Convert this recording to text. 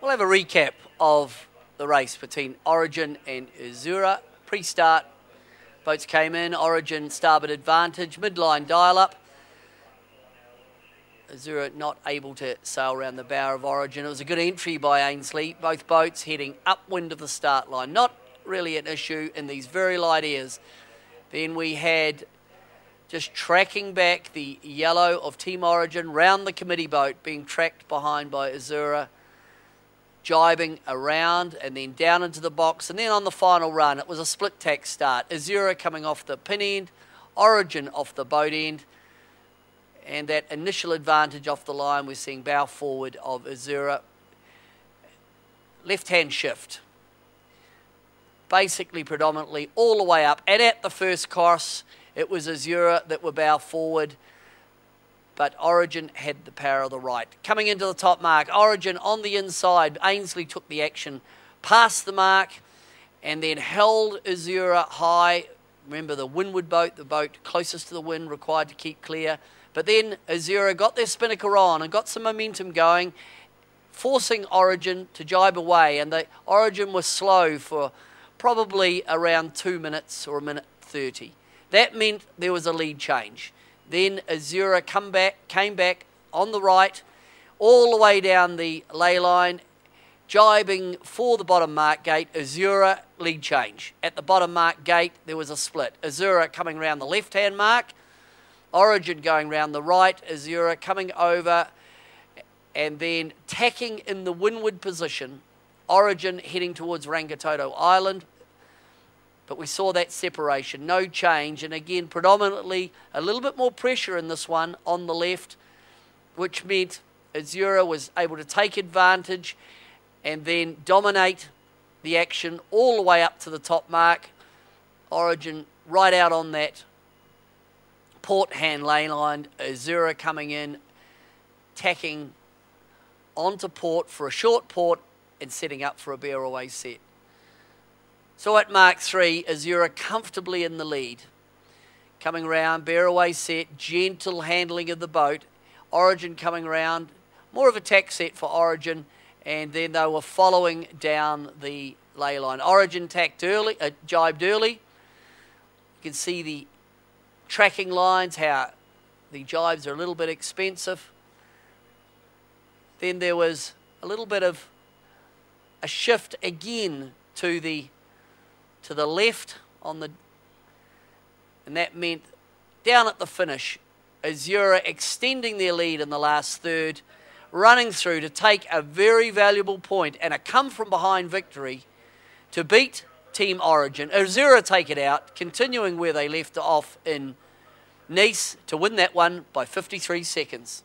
We'll have a recap of the race between Origin and AZZURA. Pre-start, boats came in, Origin starboard advantage, midline dial-up. AZZURA not able to sail around the bow of Origin. It was a good entry by Ainsley. Both boats heading upwind of the start line. Not really an issue in these very light airs. Then we had just tracking back the yellow of Team Origin round the committee boat, being tracked behind by AZZURA, jibing around and then down into the box. And then on the final run, it was a split tack start. AZZURA coming off the pin end, Origin off the boat end. And that initial advantage off the line, we're seeing bow forward of AZZURA. Left-hand shift. Basically, predominantly, all the way up. And at the first cross, it was AZZURA that were bow forward. But Origin had the power of the right. Coming into the top mark, Origin on the inside. Ainsley took the action past the mark and then held AZZURA high. Remember the windward boat, the boat closest to the wind, required to keep clear. But then AZZURA got their spinnaker on and got some momentum going, forcing Origin to jibe away. And the Origin was slow for probably around 2 minutes or 1:30. That meant there was a lead change. Then AZZURA came back on the right, all the way down the ley line, jibing for the bottom mark gate. AZZURA lead change. At the bottom mark gate, there was a split. AZZURA coming around the left-hand mark, Origin going round the right, AZZURA coming over and then tacking in the windward position, Origin heading towards Rangitoto Island. But we saw that separation, no change, and again predominantly a little bit more pressure in this one on the left, which meant AZZURA was able to take advantage and then dominate the action all the way up to the top mark. Origin right out on that port hand lane line, AZZURA coming in, tacking onto port for a short port and setting up for a bear away set. So at Mark 3, AZZURA comfortably in the lead. Coming round, bear away set, gentle handling of the boat. Origin coming round, more of a tack set for Origin, and then they were following down the ley line. Origin tacked early, jibed early. You can see the tracking lines, how the jibes are a little bit expensive. Then there was a little bit of a shift again to the left on the, and that meant down at the finish, AZZURA extending their lead in the last third, running through to take a very valuable point and a come from behind victory to beat Team Origin. AZZURA take it out, continuing where they left off in Nice to win that one by 53 seconds.